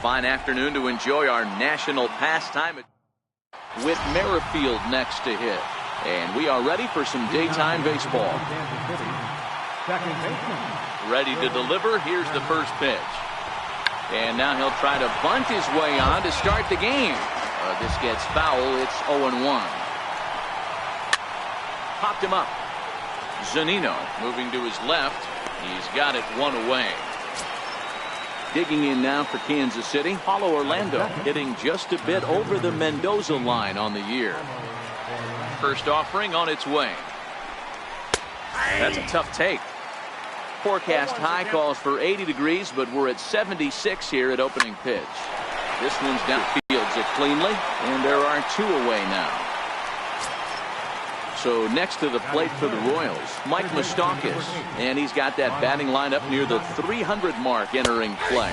fine afternoon to enjoy our national pastime with Merrifield next to hit. And we are ready for some daytime baseball. Ready to deliver. Here's the first pitch. And now he'll try to bunt his way on to start the game. This gets foul. It's 0-1. Popped him up. Zunino moving to his left. He's got it one away. Digging in now for Kansas City, Paulo Orlando hitting just a bit over the Mendoza line on the year. First offering on its way. That's a tough take. Forecast high calls for 80 degrees, but we're at 76 here at opening pitch. This one's downfields it cleanly, and there are two away now. So next to the plate for the Royals, Mike Moustakas, and he's got that batting lineup near the 300 mark entering play.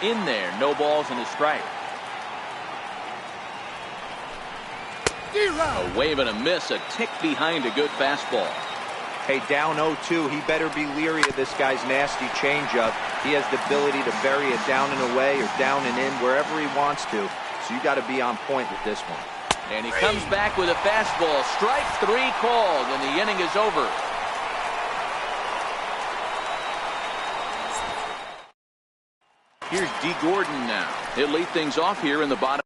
In there, no balls and a strike. A wave and a miss, a tick behind a good fastball. Hey, down 0-2, he better be leery of this guy's nasty changeup. He has the ability to bury it down and away or down and in wherever he wants to. So you got to be on point with this one. And he comes back with a fastball. Strike three called, and the inning is over. Here's D. Gordon now. He'll lead things off here in the bottom.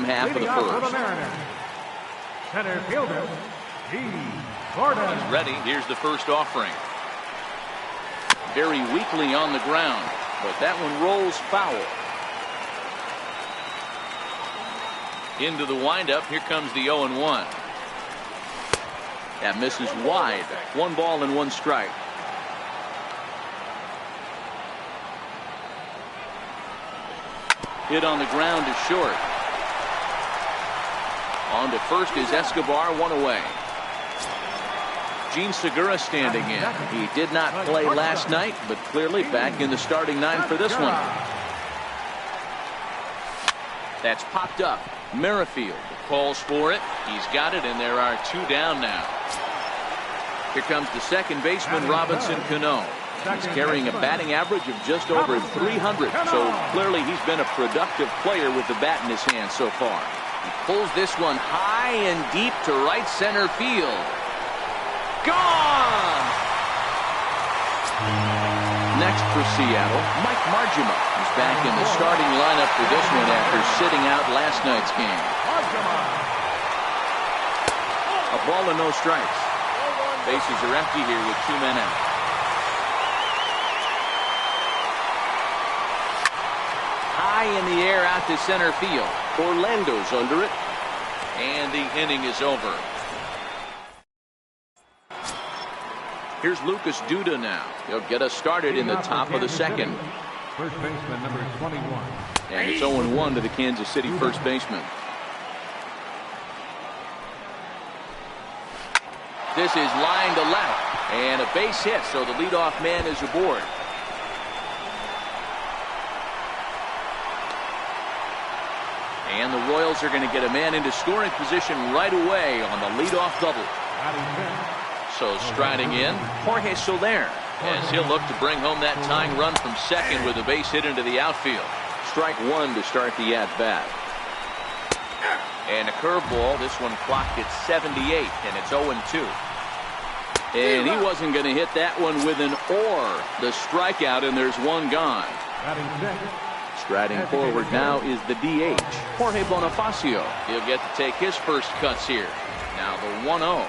half of the first. Center fielder, He's ready. Here's the first offering. Very weakly on the ground, but that one rolls foul. Into the windup. Here comes the 0-1. That misses wide. 1 ball and 1 strike. Hit on the ground is short. On to first is Escobar, 1 away. Gene Segura standing in. He did not play last night, but clearly back in the starting 9 for this one. That's popped up. Merrifield calls for it. He's got it, and there are 2 down now. Here comes the second baseman, Robinson Cano. He's carrying a batting average of just over 300, so clearly he's been a productive player with the bat in his hand so far. He pulls this one high and deep to right center field. Gone! Next for Seattle, Mike Margima. He's back in the starting lineup for this one after sitting out last night's game. A ball and no strikes. Bases are empty here with 2 men out. High in the air out to center field. Orlando's under it. And the inning is over. Here's Lucas Duda now. He'll get us started in the top of the second. First baseman number 21. And it's 0-1 to the Kansas City first baseman. This is line to left. And a base hit, so the leadoff man is aboard. And the Royals are going to get a man into scoring position right away on the leadoff double. So striding in, Jorge Soler, as he'll look to bring home that tying run from second with a base hit into the outfield. Strike 1 to start the at-bat. And a curveball. This one clocked at 78, and it's 0-2. And he wasn't going to hit that one with an or. The strikeout, and there's 1 gone. Striding forward now is the DH, Jorge Bonifacio. He'll get to take his first cuts here. Now the 1-0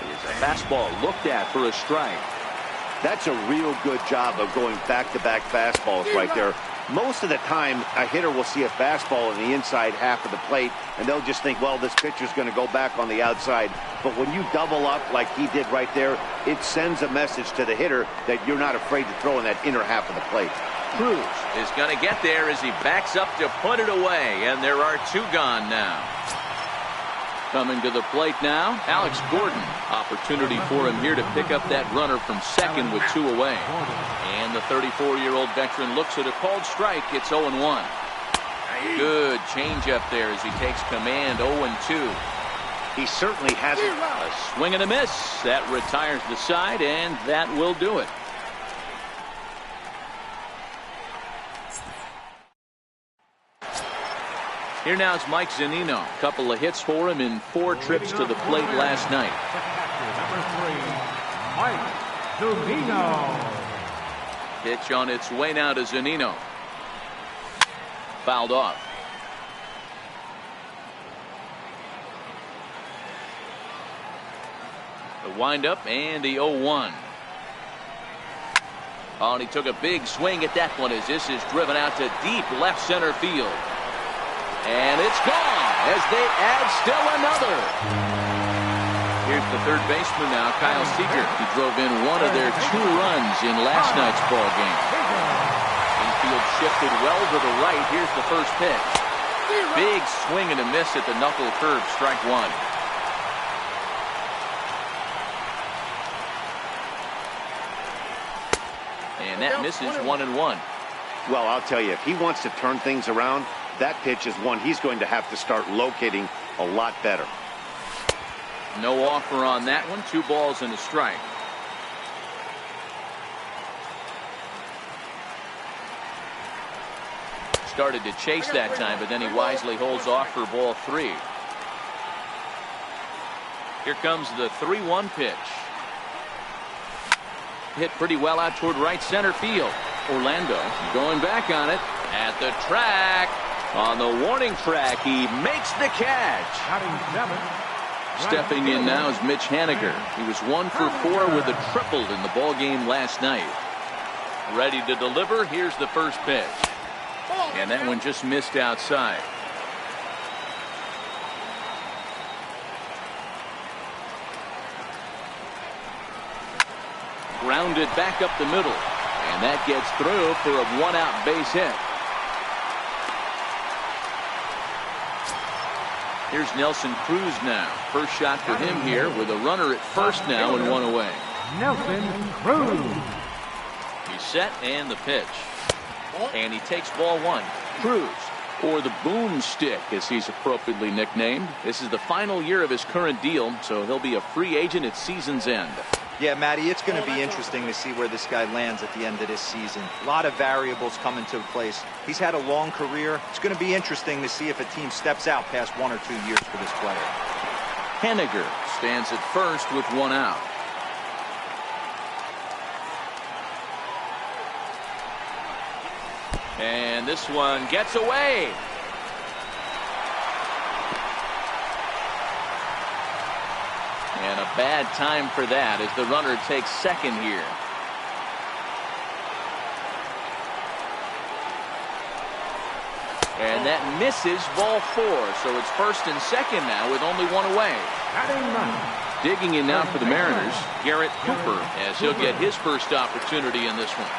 is a fastball looked at for a strike. That's a real good job of going back-to-back fastballs right there. Most of the time, a hitter will see a fastball in the inside half of the plate, and they'll just think, well, this pitcher's going to go back on the outside. But when you double up like he did right there, it sends a message to the hitter that you're not afraid to throw in that inner half of the plate. Cruz is going to get there as he backs up to put it away, and there are 2 gone now. Coming to the plate now, Alex Gordon. Opportunity for him here to pick up that runner from second with 2 away. And the 34-year-old veteran looks at a called strike. It's 0-1. Good changeup there as he takes command. 0-2. He certainly has it. A swing and a miss. That retires the side, and that will do it. Here now is Mike Zunino. A couple of hits for him in 4 trips to the plate last night. Number 3, Mike Zunino. Pitch on its way now to Zunino. Fouled off. The windup and the 0-1. Oh, and he took a big swing at that one as this is driven out to deep left center field. And it's gone as they add still another. Here's the third baseman now, Kyle Seager. He drove in one of their 2 runs in last night's ball game. Infield shifted well to the right. Here's the first pitch. Big swing and a miss at the knuckle curve, strike 1. And that misses 1-1. Well, I'll tell you, if he wants to turn things around, that pitch is one he's going to have to start locating a lot better. No offer on that one. 2 balls and a strike. Started to chase that time, but then he wisely holds off for ball 3. Here comes the 3-1 pitch. Hit pretty well out toward right center field. Orlando going back on it at the track. On the warning track, he makes the catch. Batting seventh. Stepping in now is Mitch Haniger. He was 1 for 4 with a triple in the ball game last night. Ready to deliver. Here's the first pitch. And that one just missed outside. Grounded back up the middle. And that gets through for a 1-out base hit. Here's Nelson Cruz now. First shot for him here with a runner at first now and 1 away. Nelson Cruz. He's set and the pitch. And he takes ball 1. Cruz, or the boomstick as he's appropriately nicknamed. This is the final year of his current deal, so he'll be a free agent at season's end. Yeah, Matty, it's going to be interesting to see where this guy lands at the end of this season. A lot of variables come into place. He's had a long career. It's going to be interesting to see if a team steps out past 1 or 2 years for this player. Haniger stands at first with 1 out. And this one gets away. And a bad time for that as the runner takes second here. And that misses ball 4. So it's first and second now with only 1 away. Batting ninth. Digging in now for the Mariners, Garrett Cooper, as he'll get his first opportunity in this one.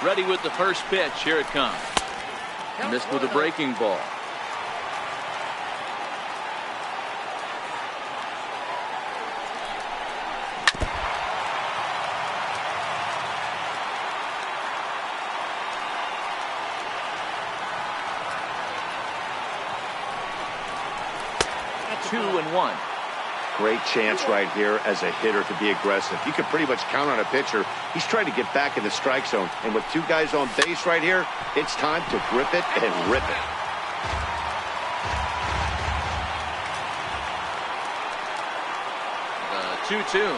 Ready with the first pitch. Here it comes. Missed with a breaking ball. Two and 1. Great chance right here as a hitter to be aggressive. You can pretty much count on a pitcher. He's trying to get back in the strike zone. And with 2 guys on base right here, it's time to grip it and rip it. The 2-2.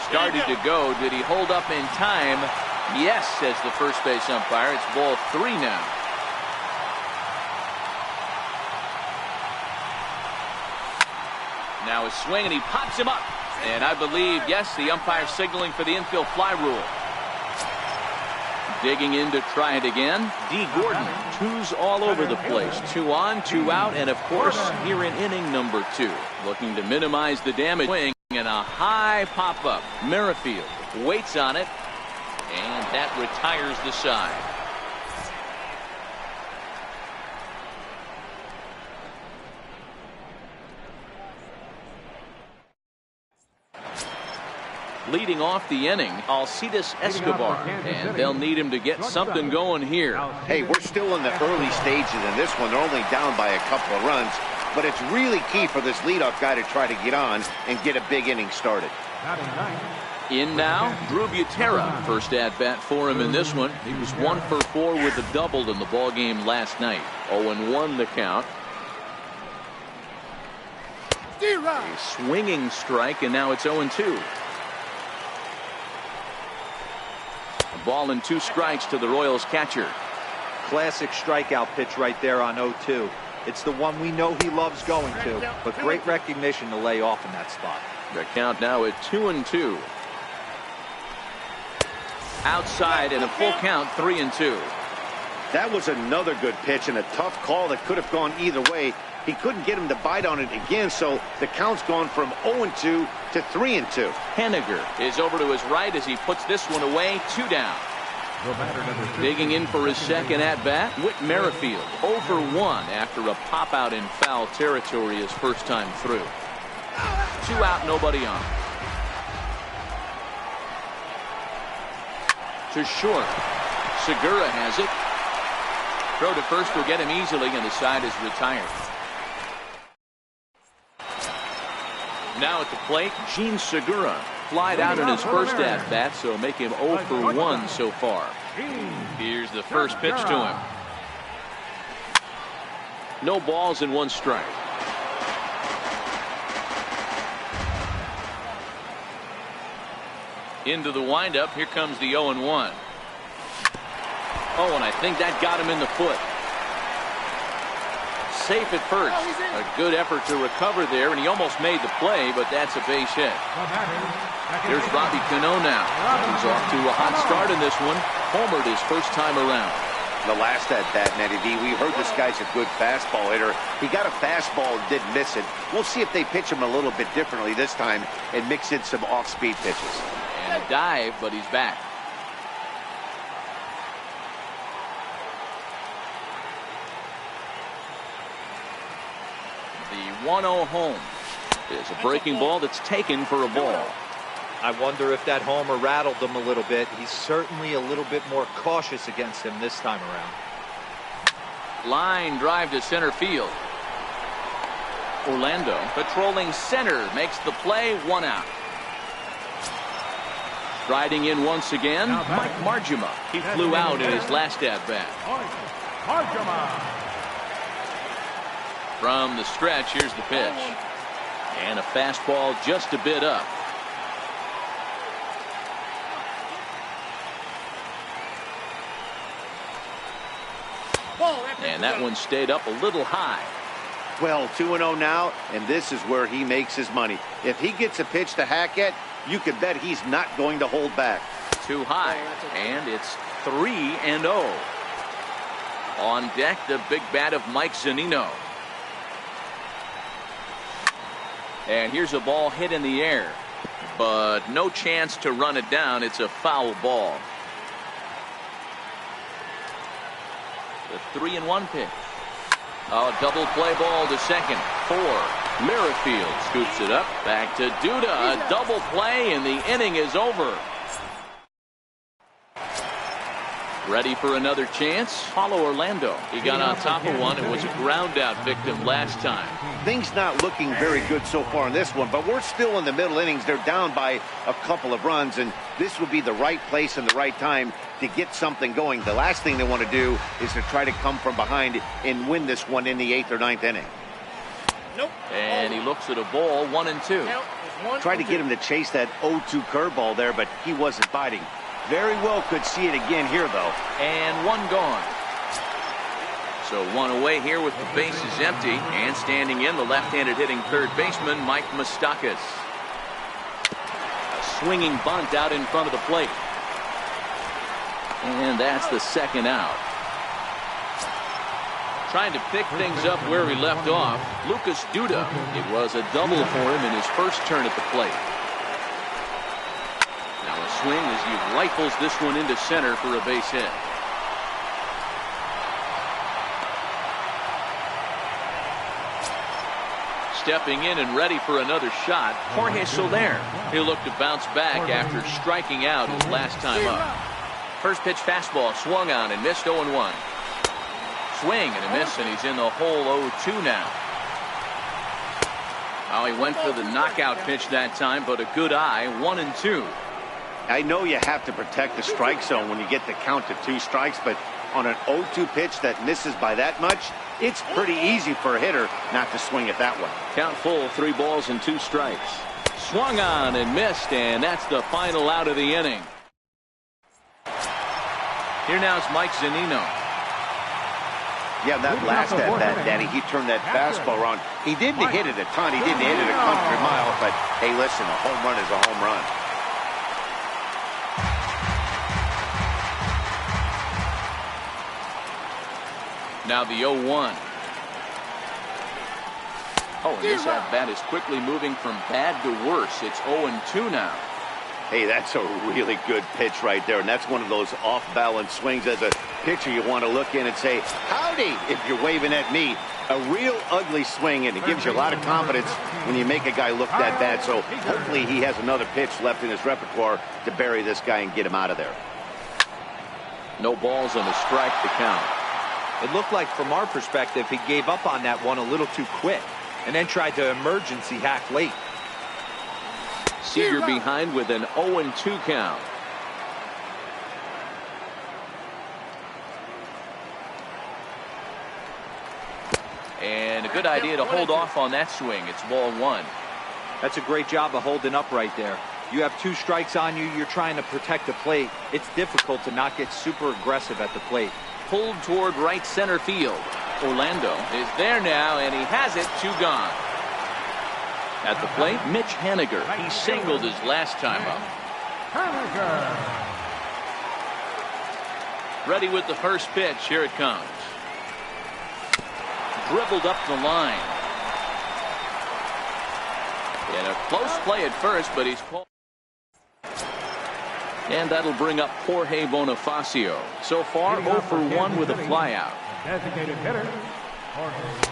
Started to go. Did he hold up in time? Yes, says the first base umpire. It's ball 3 now. Now a swing, and he pops him up. And I believe, yes, the umpire signaling for the infield fly rule. Digging in to try it again. D. Gordon, 2s all over the place. 2 on, 2 out, and of course, here in inning number 2. Looking to minimize the damage. Swing and a high pop-up. Merrifield waits on it, and that retires the side. Leading off the inning, Alcides Escobar, and they'll need him to get something going here. Hey, we're still in the early stages in this one. They're only down by a couple of runs, but it's really key for this leadoff guy to try to get on and get a big inning started. In now, Drew Butera. First at-bat for him in this one. He was 1 for 4 with a double in the ball game last night. 0-1 the count. A swinging strike, and now it's 0-2. Ball and 2 strikes to the Royals catcher. Classic strikeout pitch right there on 0-2. It's the one we know he loves going to, but great recognition to lay off in that spot. The count now at 2-2. Outside and a full count, 3-2. That was another good pitch and a tough call that could have gone either way. He couldn't get him to bite on it again, so the count's gone from 0-2 to 3-2. Haniger is over to his right as he puts this one away. 2 down. Digging in for his second at-bat, Whit Merrifield. 0 for 1 after a pop-out in foul territory his first time through. 2 out, nobody on. To short. Segura has it. Throw to first will get him easily, and the side is retired. Now at the plate, Gene Segura. Flied out in his first at-bat, so make him 0 for 1 so far. Here's the first pitch to him. No balls and 1 strike. Into the windup. Here comes the 0-1. Oh, and I think that got him in the foot. Safe at first. A good effort to recover there, and he almost made the play, but that's a base hit. Here's Robbie Cano now. He's off to a hot start in this one. Homered his first time around. The last at bat, Matty D, we heard this guy's a good fastball hitter. He got a fastball and didn't miss it. We'll see if they pitch him a little bit differently this time and mix in some off-speed pitches. And a dive, but he's back. The 1-0 home is a breaking ball that's taken for a ball. I wonder if that homer rattled him a little bit. He's certainly a little bit more cautious against him this time around. Line drive to center field. Orlando patrolling center makes the play, 1 out. Striding in once again, Mike Margema. He flew out in his last at-bat. From the stretch, here's the pitch. And a fastball just a bit up. And that one stayed up a little high. Well, 2-0 now, and this is where he makes his money. If he gets a pitch to hack at, you can bet he's not going to hold back. Too high, and it's 3-0. On deck, the big bat of Mike Zunino. And here's a ball hit in the air, but no chance to run it down. It's a foul ball. The 3-1 pitch. A double play ball to second. 4. Merrifield scoops it up. Back to Duda. A double play, and the inning is over. Ready for another chance? Follow Orlando. He got on top of one and was a ground out victim last time. Things not looking very good so far in this one, but we're still in the middle innings. They're down by a couple of runs, and this would be the right place and the right time to get something going. The last thing they want to do is to try to come from behind and win this one in the 8th or 9th inning. Nope. And he looks at a ball, 1-2. Nope. Tried to get him to chase that 0-2 curveball there, but he wasn't biting. Very well could see it again here, though. And one gone. So one away here with the bases empty. And standing in, the left-handed hitting third baseman, Mike Moustakas. A swinging bunt out in front of the plate. And that's the second out. Trying to pick things up where he left off, Lucas Duda. It was a double for him in his first turn at the plate. Now a swing as he rifles this one into center for a base hit. Stepping in and ready for another shot, Jorge Soler. He'll look to bounce back after striking out his last time up. First pitch fastball swung on and missed. 0-1. Swing and a miss, and he's in the hole 0-2 now. Well, he went for the knockout pitch that time, but a good eye. 1-2. I know you have to protect the strike zone when you get the count to 2 strikes, but on an 0-2 pitch that misses by that much, it's pretty easy for a hitter not to swing at that one. Count full, 3 balls and 2 strikes. Swung on and missed, and that's the final out of the inning. Here now is Mike Zunino. Yeah, that last at bat, Danny, he turned that fastball around. He didn't hit it a ton. He didn't hit it a country mile, but hey, listen, a home run is a home run. Now the 0-1. Oh, and this at-bat is quickly moving from bad to worse. It's 0-2 now. Hey, that's a really good pitch right there, and that's one of those off-balance swings. As a pitcher, you want to look in and say, howdy, if you're waving at me. A real ugly swing, and it gives you a lot of confidence when you make a guy look that bad. So hopefully he has another pitch left in his repertoire to bury this guy and get him out of there. No balls and a strike to count. It looked like, from our perspective, he gave up on that one a little too quick and then tried to emergency hack late. Seager behind with an 0-2 count. And a good idea to hold off on that swing. It's ball 1. That's a great job of holding up right there. You have 2 strikes on you. You're trying to protect the plate. It's difficult to not get super aggressive at the plate. Pulled toward right center field. Orlando is there now, and he has it. 2 gone. At the plate, Mitch Haniger. He singled his last time up. Ready with the first pitch. Here it comes. Dribbled up the line. And a close play at first, but he's called. And that'll bring up Jorge Bonifacio. So far, 0 for 1 with a flyout. Designated hitter.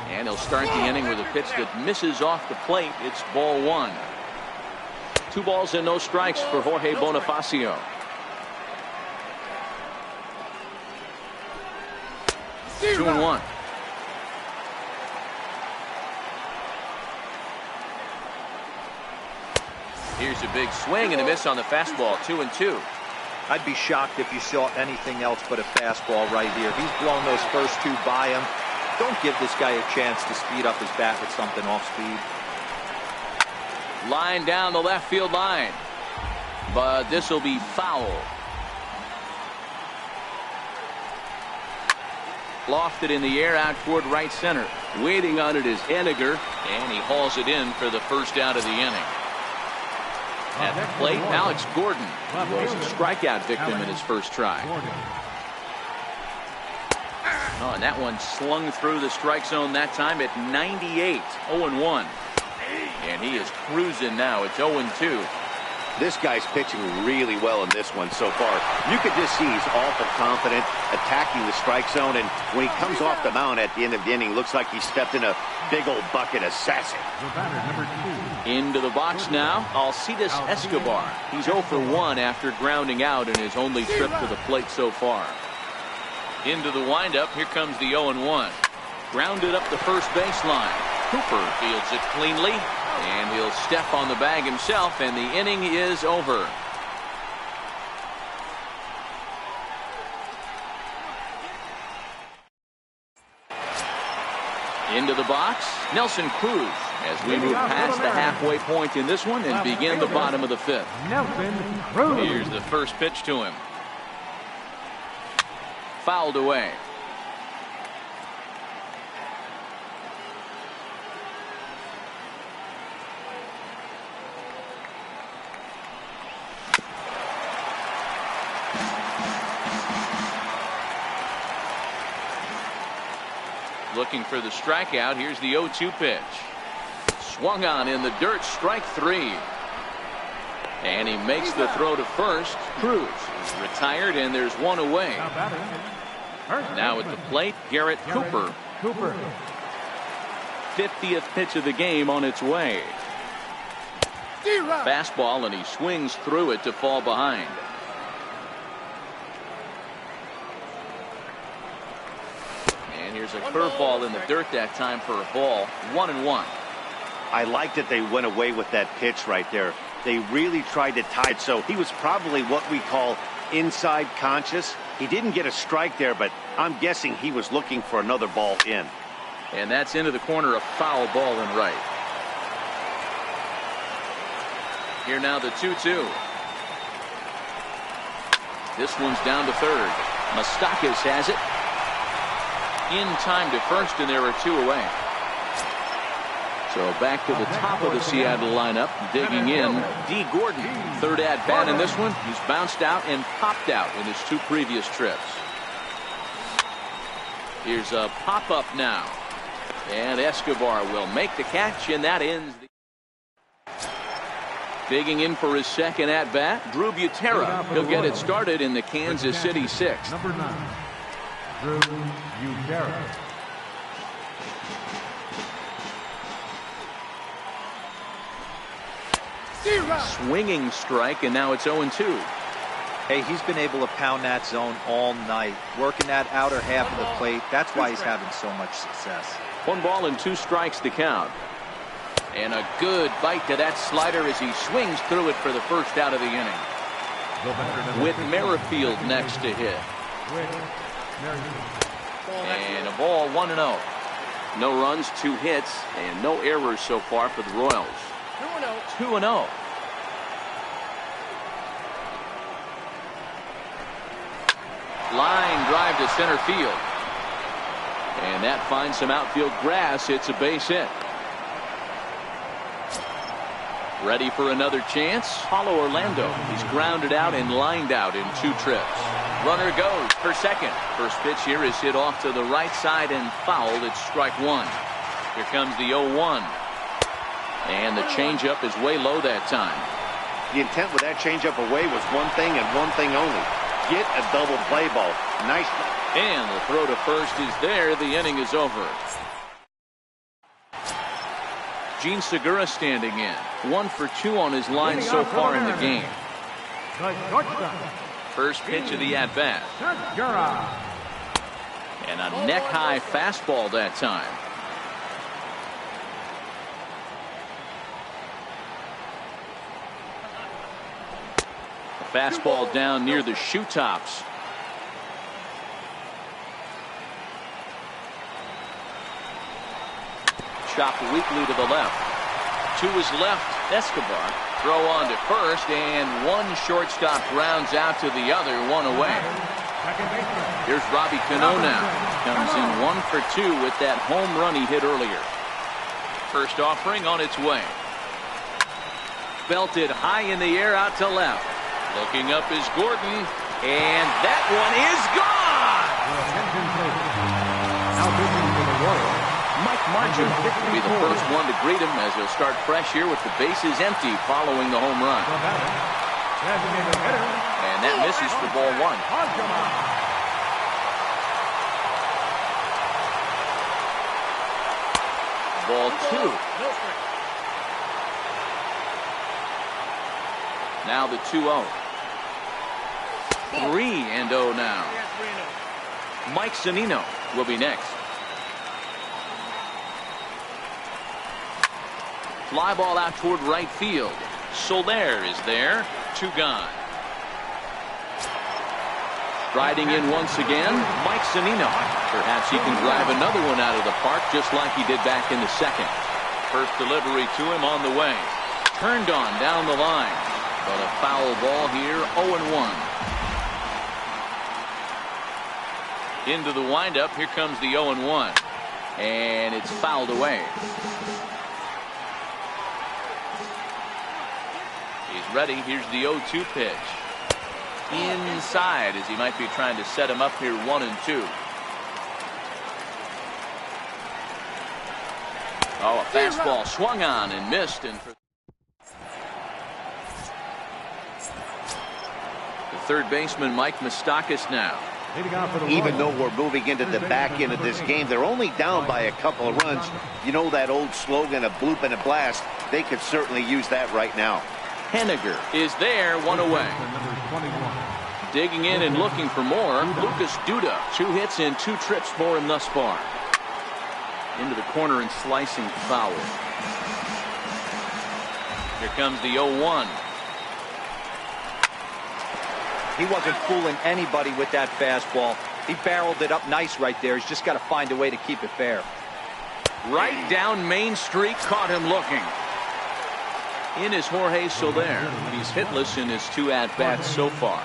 And he'll start the inning with a pitch that misses off the plate. It's ball 1. 2 balls and no strikes for Jorge Bonifacio. Two and 1. Here's a big swing and a miss on the fastball. 2 and 2. I'd be shocked if you saw anything else but a fastball right here. He's blown those first 2 by him. Don't give this guy a chance to speed up his bat with something off speed. Line down the left field line. But this will be foul. Lofted in the air out toward right center. Waiting on it is Haniger, and he hauls it in for the first out of the inning. At the plate, Alex Gordon. He was a strikeout victim in his first try. Oh, and that one slung through the strike zone that time at 98. 0-1. And he is cruising now. It's 0-2. This guy's pitching really well in this one so far. You could just see he's awful confident attacking the strike zone, and when he comes off the mound at the end of the inning, looks like he stepped in a big old bucket of sassy. Into the box now, Alcides Escobar. He's 0 for 1 after grounding out in his only trip to the plate so far. Into the windup, here comes the 0-1. Grounded up the first baseline. Cooper fields it cleanly, and he'll step on the bag himself, and the inning is over. Into the box, Nelson Cruz, as we move past the halfway point in this one and begin the bottom of the 5th. Nelson Cruz. Here's the first pitch to him. Fouled away. Looking for the strikeout. Here's the 0-2 pitch. Swung on in the dirt. Strike 3. And he makes the throw to first. Cruz is retired, and there's 1 away. Now at the plate, Garrett Cooper. 50th pitch of the game on its way. Fastball, and he swings through it to fall behind. Here's a curveball in the dirt that time for a ball. 1-1. I like that they went away with that pitch right there. They really tried to tie it, so he was probably what we call inside conscious. He didn't get a strike there, but I'm guessing he was looking for another ball in. And that's into the corner, a foul ball in right. Here now the 2-2. This one's down to third. Moustakas has it. In time to first, and there are 2 away. So back to the top of the Seattle lineup, digging in, D. Gordon. 3rd at bat in this one. He's bounced out and popped out in his 2 previous trips. Here's a pop-up now. And Escobar will make the catch, and that ends the... Digging in for his 2nd at bat, Drew Butera. He'll get it started in the Kansas City 6th. Number 9. Drew Butera. Swinging strike, and now it's 0-2. Hey, he's been able to pound that zone all night, working that outer half of the plate. That's why he's having so much success. 1 ball and 2 strikes to count. And a good bite to that slider as he swings through it for the first out of the inning. With Merrifield next to hit. And a ball, 1-0. No runs, 2 hits, and no errors so far for the Royals. 2-0. Line drive to center field. And that finds some outfield grass. It's a base hit. Ready for another chance. Paulo Orlando. He's grounded out and lined out in 2 trips. Runner goes for second. First pitch here is hit off to the right side and fouled. It's strike 1. Here comes the 0-1. And the changeup is way low that time. The intent with that changeup away was one thing and one thing only. Get a double play ball. Nice. And the throw to first is there. The inning is over. Gene Segura standing in. 1 for 2 on his line so far in the game. First pitch of the at-bat. And a neck-high fastball that time. A fastball down near the shoe tops. Chopped weakly to the left. To his left, Escobar. Throw on to first, and one shortstop rounds out to the other, 1 away. Here's Robbie Cano now. Comes in 1 for 2 with that home run he hit earlier. First offering on its way. Belted high in the air out to left. Looking up is Gordon, and that one is gone! Now pitching for the Royals, Mike Martin will be the first one to greet him as he'll start fresh here with the bases empty following the home run. designated hitter, And that misses for ball 1. Ball 2. Now the 2-0. 3-0 now. Mike Zunino will be next. Fly ball out toward right field. Soler is there. 2 gone. Riding in once again, Mike Zunino. Perhaps he can drive another one out of the park just like he did back in the second. First delivery to him on the way. Turned on down the line. But a foul ball here, 0-1. Into the windup, here comes the 0-1. And it's fouled away. He's ready, here's the 0-2 pitch. Inside as he might be trying to set him up here 1-2. Oh, a fastball swung on and missed. And for the third baseman, Mike Moustakas now. Even though we're moving into the back end of this game, they're only down by a couple of runs. You know that old slogan, a bloop and a blast. They could certainly use that right now. Henniger is there, 1 away. Digging in and looking for more, Lucas Duda. 2 hits and 2 trips for him thus far. Into the corner and slicing foul. Here comes the 0-1. He wasn't fooling anybody with that fastball. He barreled it up nice right there. He's just got to find a way to keep it fair. Right down Main Street, caught him looking. In is Jorge Soler. He's hitless in his 2 at-bats so far.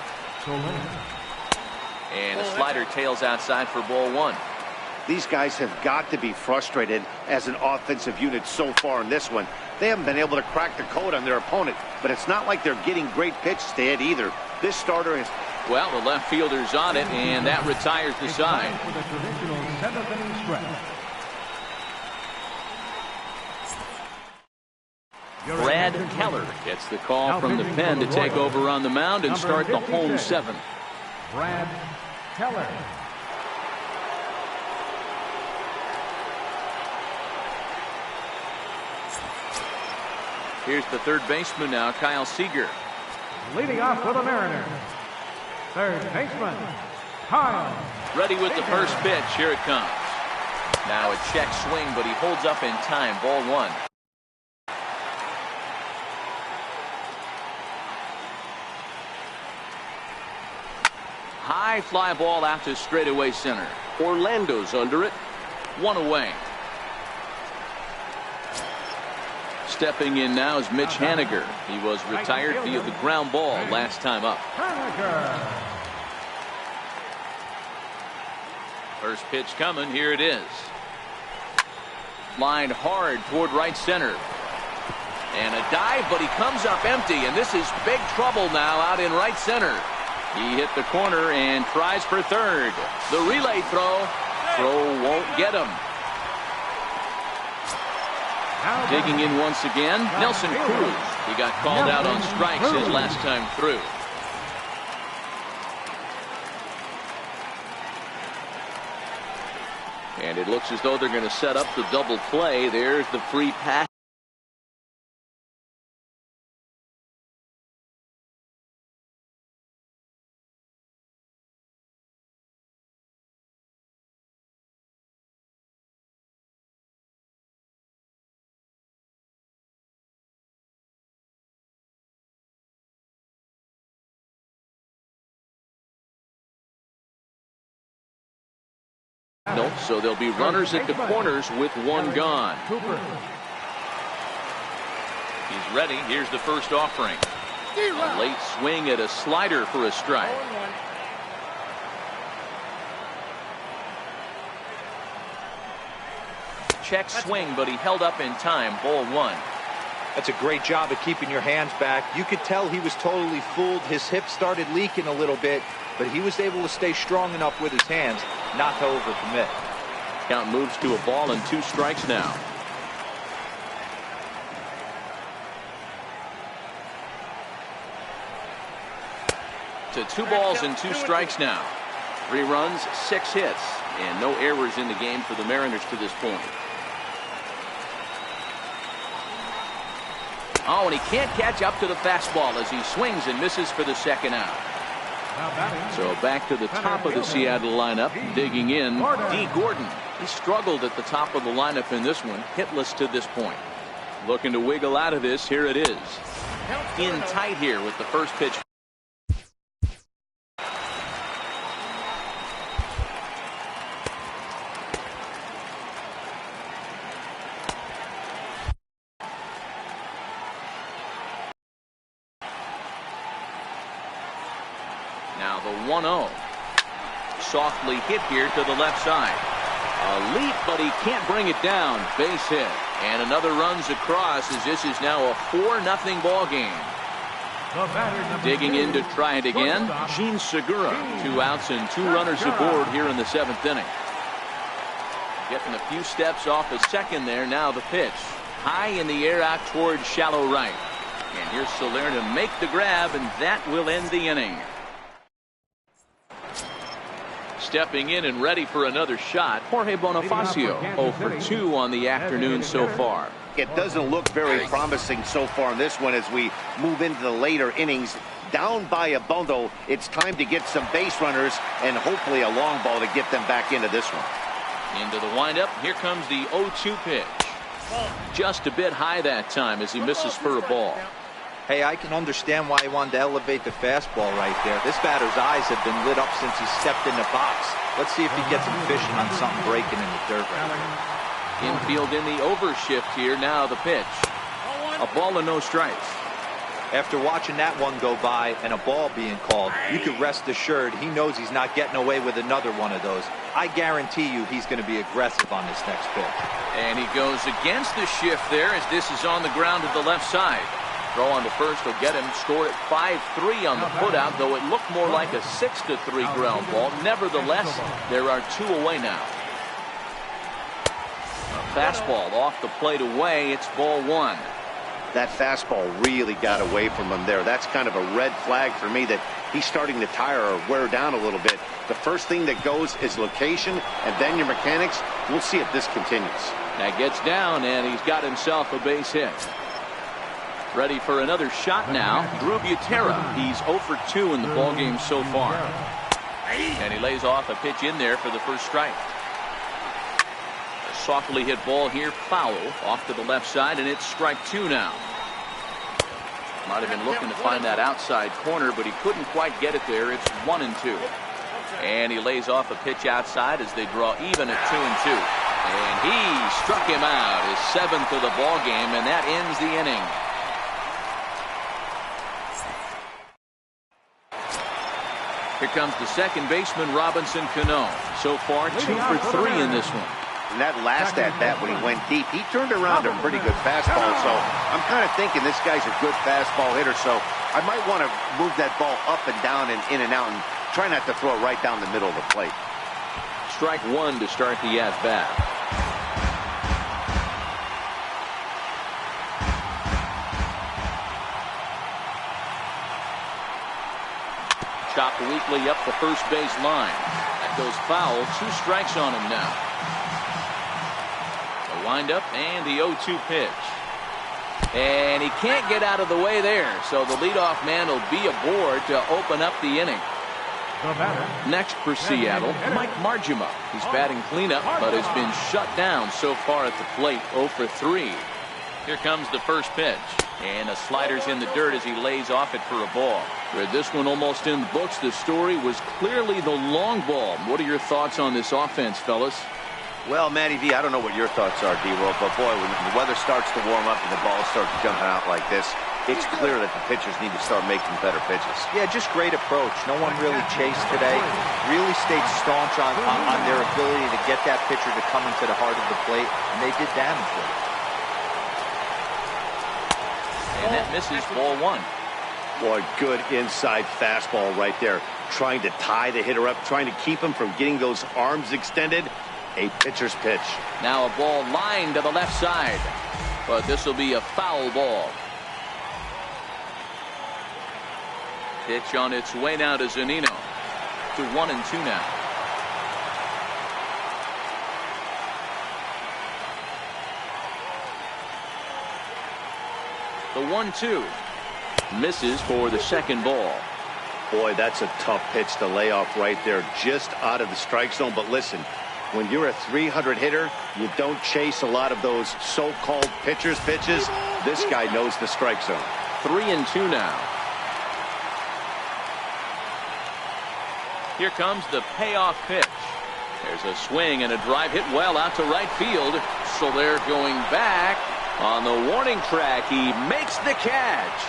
And a slider tails outside for ball 1. These guys have got to be frustrated as an offensive unit so far in this one. They haven't been able to crack the code on their opponent, but it's not like they're getting great pitches to hit either. This starter is... Well, the left fielder's on it, and that retires the side. For the traditional 7th inning stretch. Brad Keller gets the call from the pen to take over on the mound and start the home 7th. Brad Keller. Here's the third baseman now, Kyle Seager. Leading off for the Mariners, third baseman, Kyle. Ready with the first pitch. Here it comes. Now a check swing, but he holds up in time. Ball 1. High fly ball out to straightaway center. Orlando's under it. 1 away. Stepping in now is Mitch Haniger. He was retired via the ground ball last time up. First pitch coming. Here it is. Lined hard toward right center. And a dive, but he comes up empty, and this is big trouble now out in right center. He hit the corner and tries for third. The relay throw. Throw won't get him. Digging in once again, Nelson Cruz. He got called out on strikes his last time through. And it looks as though they're going to set up the double play. There's the free pass. So there'll be runners at the corners with one gone. He's ready. Here's the first offering. A late swing at a slider for a strike. Check swing, but he held up in time. Ball one. That's a great job of keeping your hands back. You could tell he was totally fooled. His hip started leaking a little bit, but he was able to stay strong enough with his hands not to overcommit. Count moves to a ball and 2 strikes now. To 2 balls and 2 strikes now. 3 runs, 6 hits, and no errors in the game for the Mariners to this point. Oh, and he can't catch up to the fastball as he swings and misses for the second out. So back to the top of the Seattle lineup, digging in, D. Gordon. He struggled at the top of the lineup in this one, hitless to this point. Looking to wiggle out of this. Here it is. In tight here with the first pitch. Now the 1-0. Softly hit here to the left side. A leap, but he can't bring it down. Base hit. And another runs across as this is now a 4-0 ball game. Digging in to try it again. Gene Segura. 2 outs and 2 runners aboard here in the 7th inning. Getting a few steps off a second there. Now the pitch. High in the air out towards shallow right. And here's Soler to make the grab, and that will end the inning. Stepping in and ready for another shot, Jorge Bonifacio, 0 for 2 on the afternoon so far. It doesn't look very promising so far in this one as we move into the later innings. Down by a bundle, it's time to get some base runners and hopefully a long ball to get them back into this one. Into the windup. Here comes the 0-2 pitch. Just a bit high that time as he misses for a ball. Hey, I can understand why he wanted to elevate the fastball right there. This batter's eyes have been lit up since he stepped in the box. Let's see if he gets him fishing on something breaking in the dirt right now. Infield in the overshift here. Now the pitch. A ball and no strikes. After watching that one go by and a ball being called, you can rest assured he knows he's not getting away with another one of those. I guarantee you he's going to be aggressive on this next pitch. And he goes against the shift there as this is on the ground to the left side. Throw on to first will get him. Scored at 5-3 on the putout, though it looked more like a 6-3 ground ball. Nevertheless, there are 2 away now. A fastball off the plate away. It's ball 1. That fastball really got away from him there. That's kind of a red flag for me that he's starting to tire or wear down a little bit. The first thing that goes is location and then your mechanics. We'll see if this continues. That gets down, and he's got himself a base hit. Ready for another shot now. Drew Butera. He's 0 for 2 in the ballgame so far. And he lays off a pitch in there for the first strike. A softly hit ball here, foul, off to the left side, and it's strike 2 now. Might have been looking to find that outside corner, but he couldn't quite get it there. It's 1-2. And he lays off a pitch outside as they draw even at 2-2. And he struck him out, his 7th of the ballgame, and that ends the inning. Here comes the second baseman, Robinson Cano. So far, 2 for 3 in this one. And that last at-bat when he went deep, he turned around a pretty good fastball. So I'm kind of thinking this guy's a good fastball hitter. So I might want to move that ball up and down and in and out and try not to throw it right down the middle of the plate. Strike one to start the at-bat. Chopped weakly up the first base line. That goes foul. 2 strikes on him now. The windup and the 0-2 pitch. And he can't get out of the way there. So the leadoff man will be aboard to open up the inning. Next for Seattle, Mike Margima. He's batting cleanup, but has been shut down so far at the plate. 0 for 3. Here comes the first pitch. And the slider's in the dirt as he lays off it for a ball. With this one almost in the books, the story was clearly the long ball. What are your thoughts on this offense, fellas? Well, Matty V, I don't know what your thoughts are, D-World, but boy, when the weather starts to warm up and the ball starts jumping out like this, it's clear that the pitchers need to start making better pitches. Yeah, just great approach. No one really chased today. Really stayed staunch on their ability to get that pitcher to come into the heart of the plate, and they did damage with it. And that misses, ball 1. Boy, good inside fastball right there. Trying to tie the hitter up, trying to keep him from getting those arms extended. A pitcher's pitch. Now a ball lined to the left side. But this will be a foul ball. Pitch on its way now to Zunino. To 1-2 now. The 1-2 misses for the second ball. Boy, that's a tough pitch to lay off right there, just out of the strike zone. But listen, when you're a 300 hitter, you don't chase a lot of those so-called pitcher's pitches. This guy knows the strike zone. 3-2 now. Here comes the payoff pitch. There's a swing and a drive hit well out to right field. So they're going back. On the warning track, he makes the catch.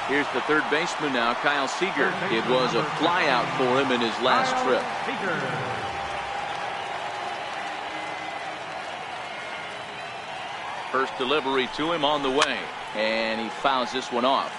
Here's the third baseman now, Kyle Seager. It was a flyout for him in his last trip. First delivery to him on the way, and he fouls this one off.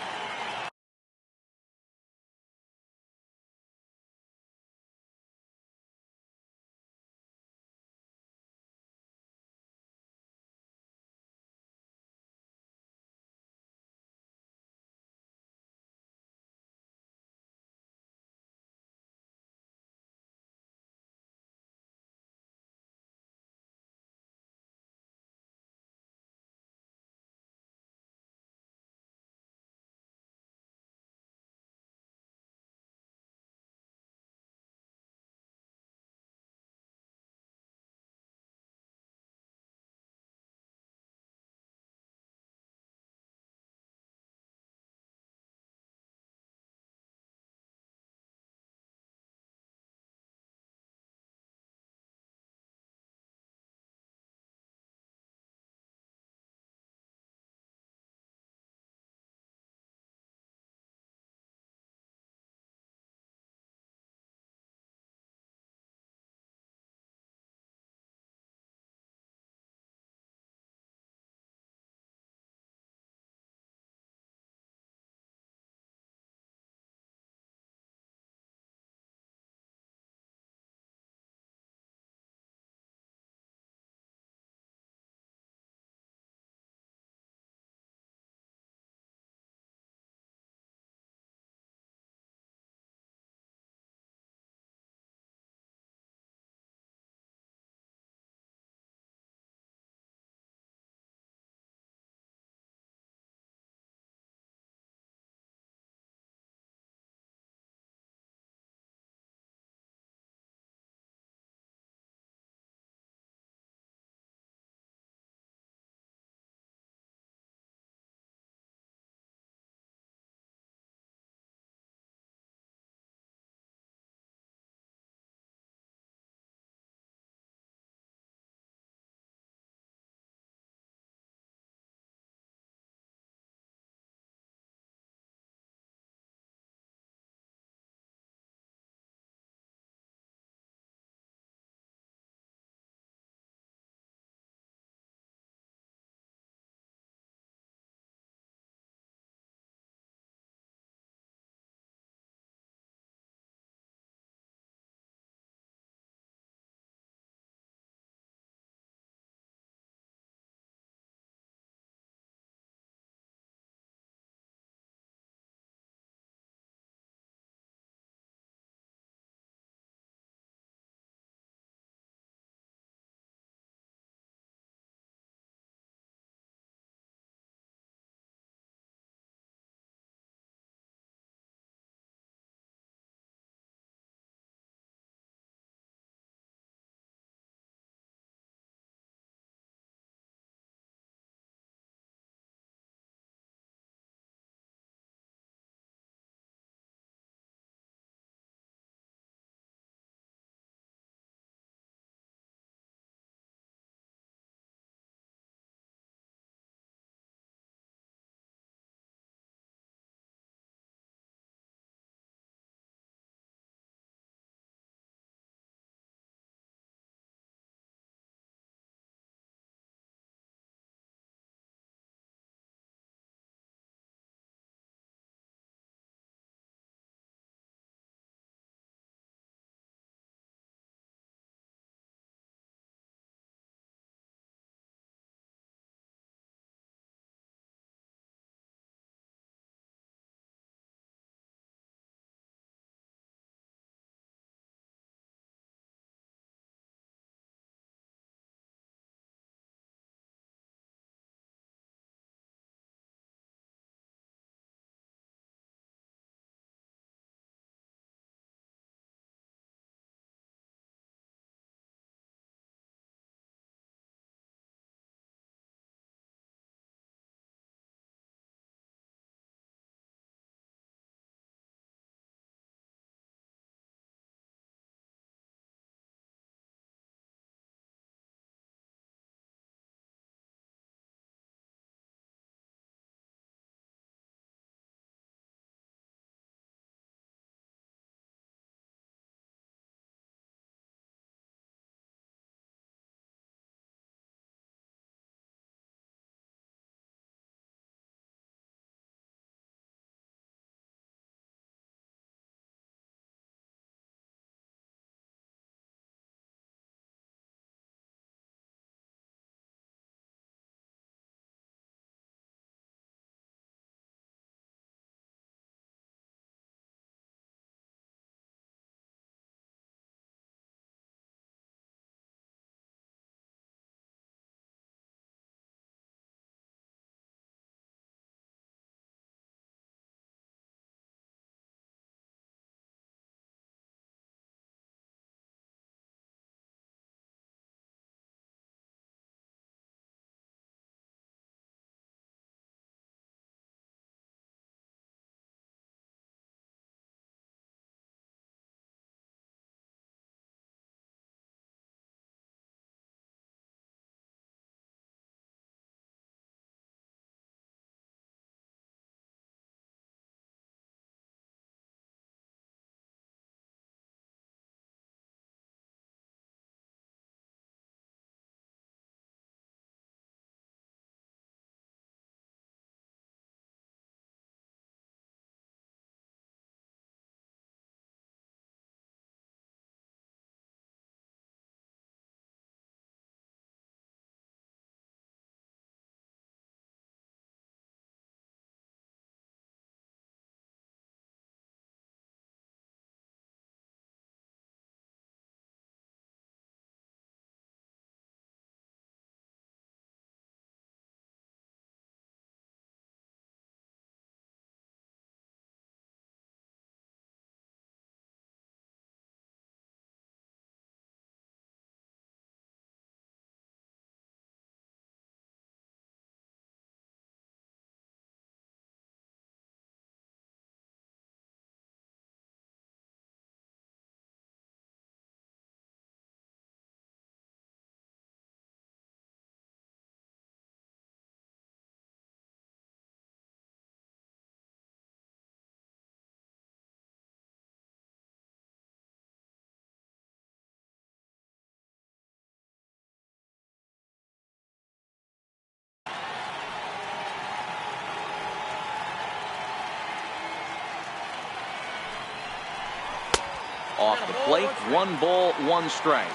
off the plate. 1 ball, 1 strike.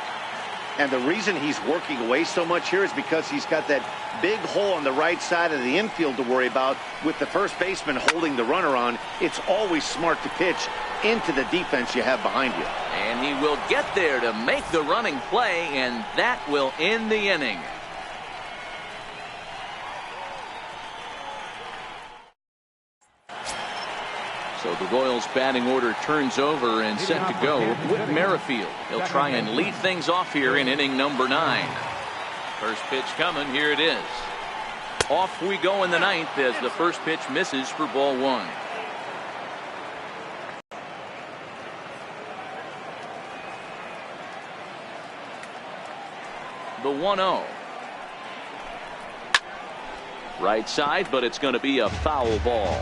And the reason he's working away so much here is because he's got that big hole on the right side of the infield to worry about with the first baseman holding the runner on. It's always smart to pitch into the defense you have behind you. And he will get there to make the running play, and that will end the inning. So the Royals batting order turns over and set to go. Whit Merrifield, he'll try and lead things off here in inning number 9. First pitch coming, here it is. Off we go in the 9th as the first pitch misses for ball 1. The 1-0. Right side, but it's going to be a foul ball.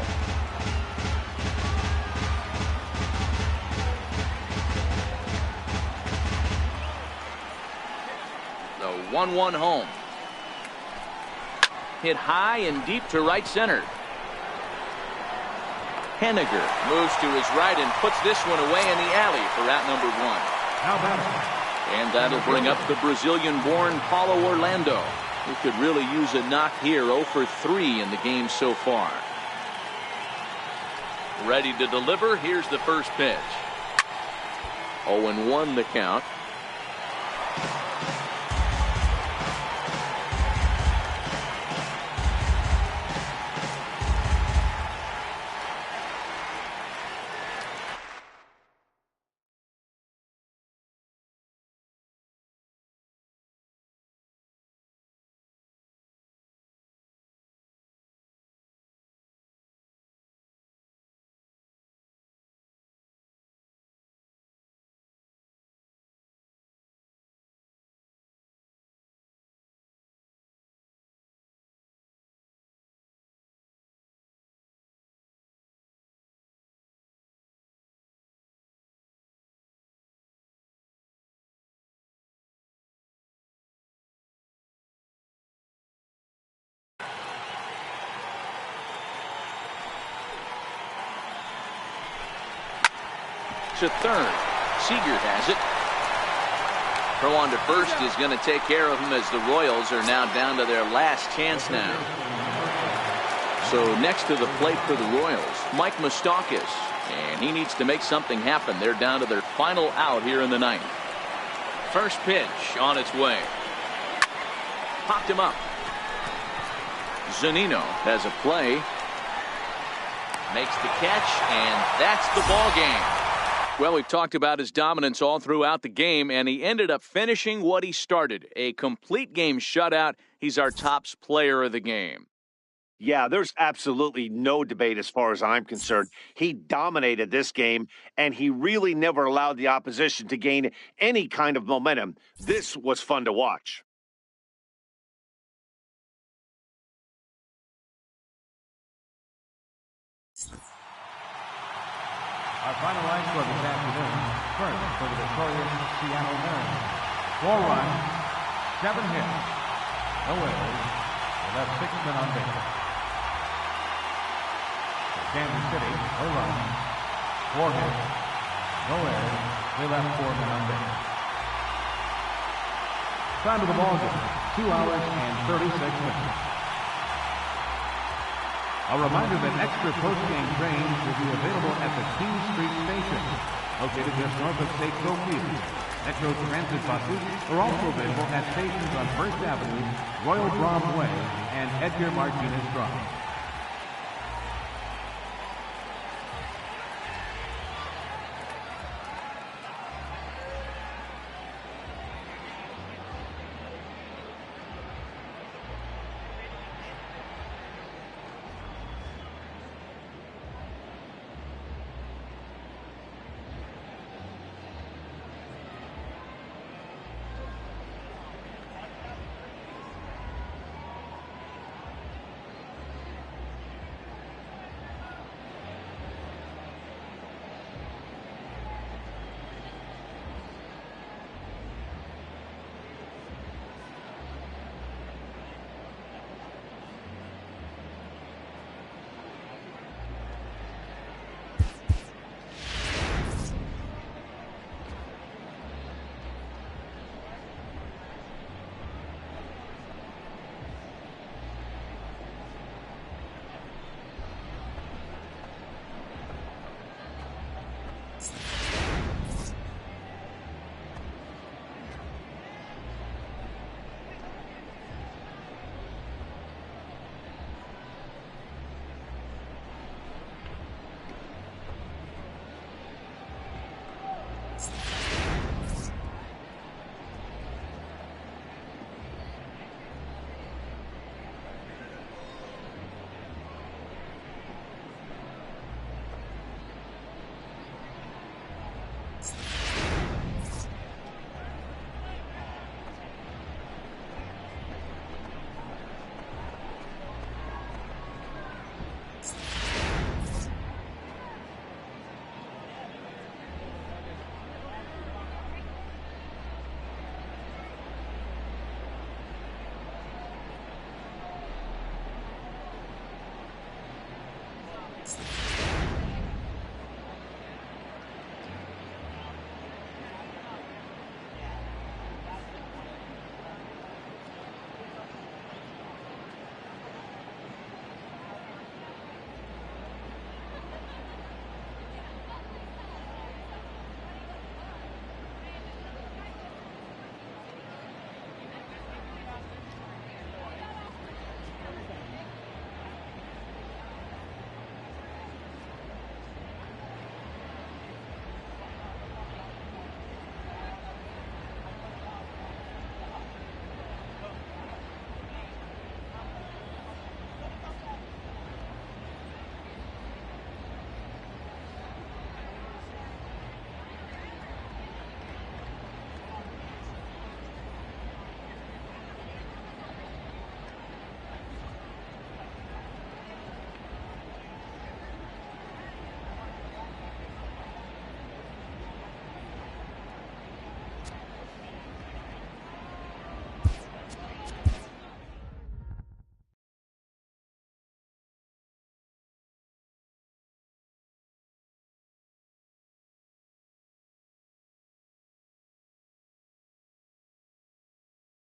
The 1-1 home. Hit high and deep to right center. Henniger moves to his right and puts this one away in the alley for out number 1. Now batter. And that'll bring up the Brazilian-born Paulo Orlando, who could really use a knock here. 0 for 3 in the game so far. Ready to deliver. Here's the first pitch. 0-1 the count. To third. Seager has it. Throw on to first is going to take care of him as the Royals are now down to their last chance now. So next to the plate for the Royals, Mike Moustakas, and he needs to make something happen. They're down to their final out here in the 9th. First pitch on its way. Popped him up. Zunino has a play. Makes the catch, and that's the ball game. Well, we've talked about his dominance all throughout the game, and he ended up finishing what he started. A complete game shutout. He's our top player of the game. Yeah, there's absolutely no debate as far as I'm concerned. He dominated this game, and he really never allowed the opposition to gain any kind of momentum. This was fun to watch. Our final line score this afternoon. First for the victorious Seattle Mariners. 4 runs, 7 hits, no errors. They left 6 men on base. For Kansas City, 0 runs, 4 hits, no errors. They left 4 men on base. Time of the ball game, 2 hours and 36 minutes. A reminder that extra post-game trains will be available at the King Street Station, located just north of State Field. Metro Transit buses are also available at stations on First Avenue, Royal Broadway, and Edgar Martinez Drive.